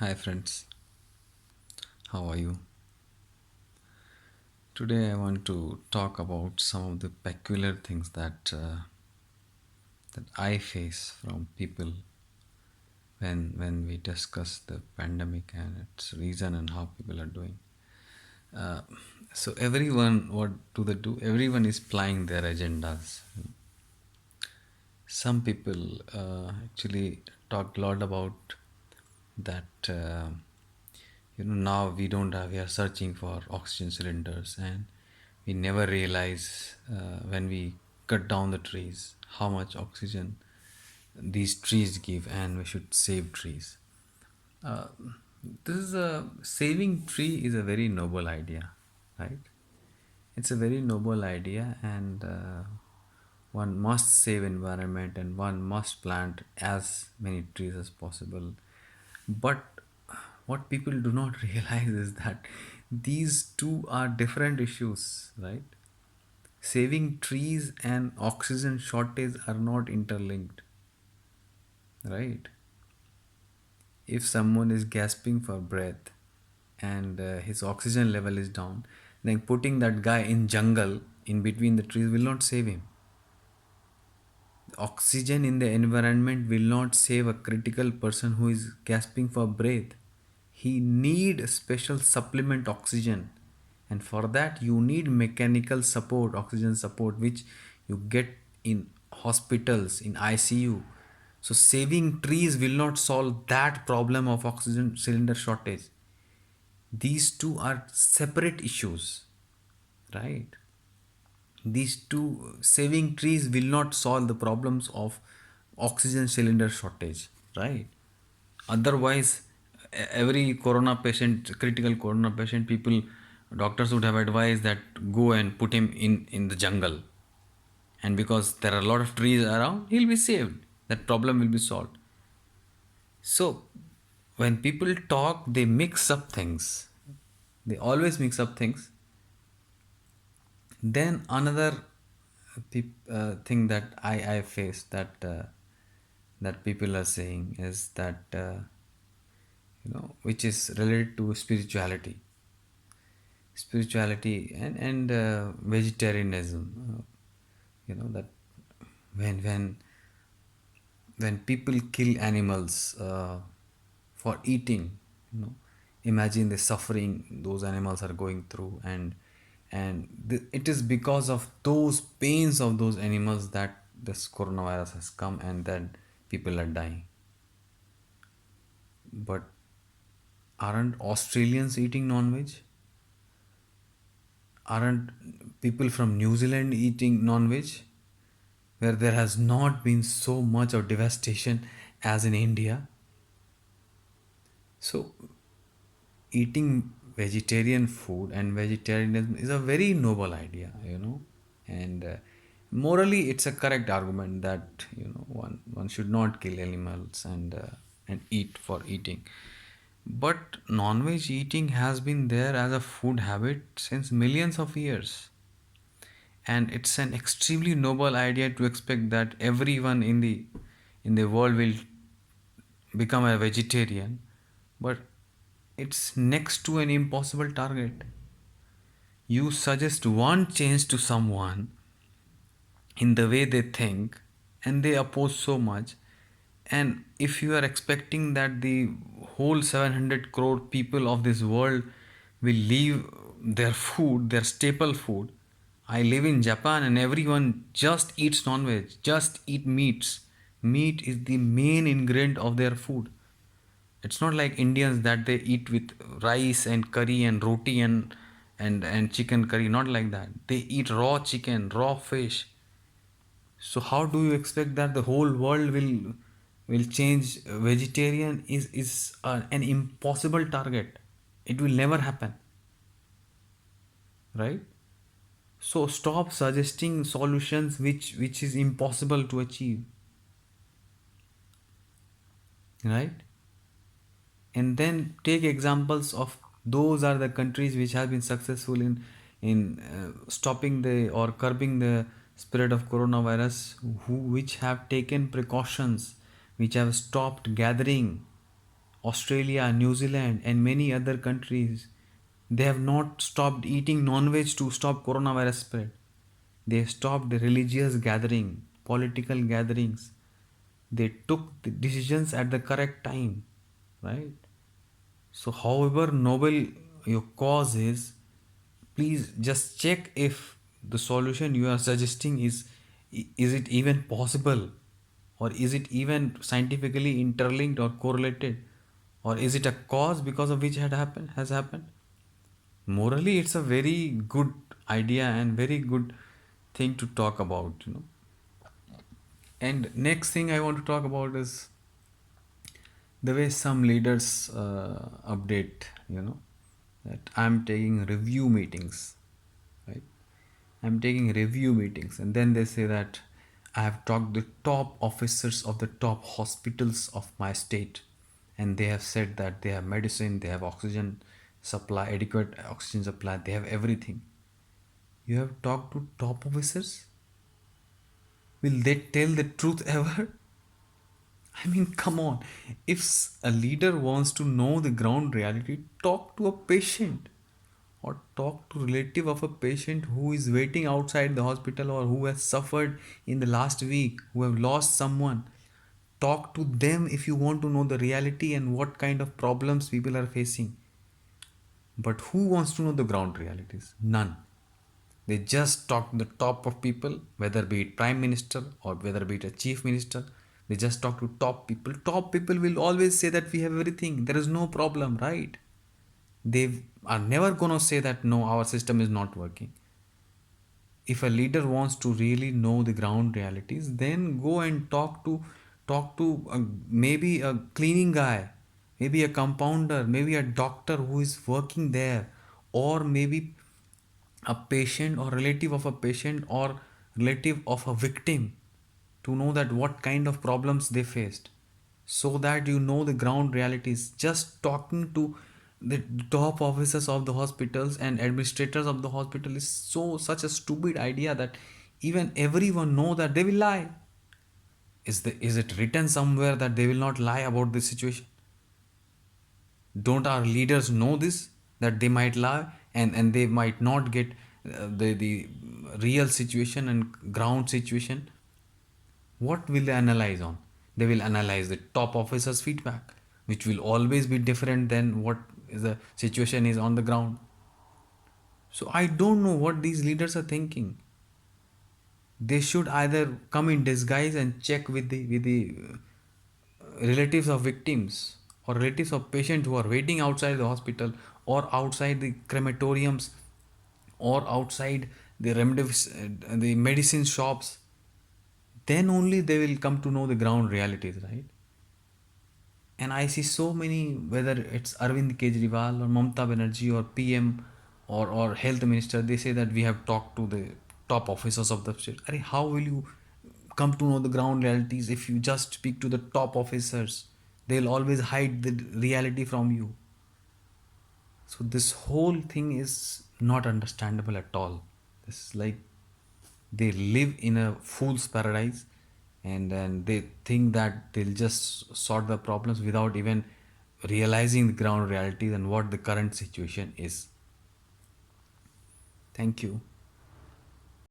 Hi friends, how are you? Today I want to talk about some of the peculiar things that I face from people when we discuss the pandemic and its reason and how people are doing. Uh, so everyone, what do they do? Everyone is plying their agendas. Some people actually talk a lot about that. Now we are searching for oxygen cylinders, and we never realize when we cut down the trees how much oxygen these trees give, and we should save trees. uh, this is a saving tree is a very noble idea, right? It's a very noble idea, and one must save environment and one must plant as many trees as possible. But what people do not realize is that these two are different issues, right? Saving trees and oxygen shortage are not interlinked, right? If someone is gasping for breath and his oxygen level is down, then putting that guy in jungle in between the trees will not save him. Oxygen in the environment will not save a critical person who is gasping for breath. He need special supplement oxygen, and for that you need mechanical support, oxygen support, which you get in hospitals, in ICU. So saving trees will not solve that problem of oxygen cylinder shortage. These two are separate issues, right? These two, saving trees will not solve the problems of oxygen cylinder shortage, right? Otherwise, every corona patient, critical corona patient, people, doctors would have advised that go and put him in the jungle, and because there are a lot of trees around, he'll be saved. That problem will be solved. So, when people talk, they mix up things. They always mix up things. Then another thing that I face that people are saying is that which is related to spirituality and vegetarianism. That when when people kill animals for eating, imagine the suffering those animals are going through, and it is because of those pains of those animals that this coronavirus has come, and then people are dying. But aren't Australians eating non-veg? Aren't people from New Zealand eating non-veg, where there has not been so much of devastation as in India? So eating vegetarian food and vegetarianism is a very noble idea, and morally it's a correct argument that one should not kill animals and eat for eating. But non-veg eating has been there as a food habit since millions of years, and it's an extremely noble idea to expect that everyone in the world will become a vegetarian. But it's next to an impossible target. You suggest one change to someone in the way they think, and they oppose so much. And if you are expecting that the whole 700 crore people of this world will leave their food, their staple food. I live in Japan and everyone just eats non-veg, just eat meats. Meat is the main ingredient of their food. It's not like Indians that they eat with rice and curry and roti and chicken curry. Not like that. They eat raw chicken, raw fish. So how do you expect that the whole world will change vegetarian? Is an impossible target. It will never happen, right? So stop suggesting solutions which is impossible to achieve, right? And then take examples of those are the countries which have been successful in stopping the or curbing the spread of coronavirus, which have taken precautions, which have stopped gathering Australia, New Zealand, and many other countries, they have not stopped eating non-veg to stop coronavirus spread. They stopped the religious gathering, political gatherings. They took the decisions at the correct time, right? So, however noble your cause is, please just check if the solution you are suggesting is it even possible, or is it even scientifically interlinked or correlated, or is it a cause because of which had happened has happened. Morally, it's a very good idea and very good thing to talk about. And next thing I want to talk about is the way some leaders update, that I'm taking review meetings, right? I'm taking review meetings, and then they say that I have talked to the top officers of the top hospitals of my state, and they have said that they have medicine, they have oxygen supply, adequate oxygen supply, they have everything. You have talked to top officers? Will they tell the truth ever? I mean, come on. If a leader wants to know the ground reality, talk to a patient, or talk to relative of a patient who is waiting outside the hospital, or who has suffered in the last week, who have lost someone. Talk to them if you want to know the reality and what kind of problems people are facing. But who wants to know the ground realities? None. They just talk to the top of people, whether be it prime minister or whether be it a chief minister. They just talk to top people. Top people will always say that we have everything. There is no problem, right? They are never gonna say that no, our system is not working. If a leader wants to really know the ground realities, then go and talk to maybe a cleaning guy, maybe a compounder, maybe a doctor who is working there, or maybe a patient or relative of a patient or relative of a victim, to know that what kind of problems they faced, so that you know the ground realities. Just talking to the top officers of the hospitals and administrators of the hospital is such a stupid idea that even everyone know that they will lie. Is it written somewhere that they will not lie about this situation? Don't our leaders know this, that they might lie, and they might not get the real situation and ground situation? What will they analyze on? They will analyze the top officers feedback, which will always be different than what the situation is on the ground. So I don't know what these leaders are thinking. They should either come in disguise and check with the relatives of victims, or relatives of patients who are waiting outside the hospital, or outside the crematoriums, or outside the medicine shops. Then only they will come to know the ground realities, right? And I see so many, whether it's Arvind Kejriwal or Mamta Banerjee or PM, or health minister, they say that we have talked to the top officers of the state. How will you come to know the ground realities if you just speak to the top officers? They'll always hide the reality from you. So this whole thing is not understandable at all. This is like they live in a fool's paradise, and then they think that they'll just sort the problems without even realizing the ground realities and what the current situation is. Thank you.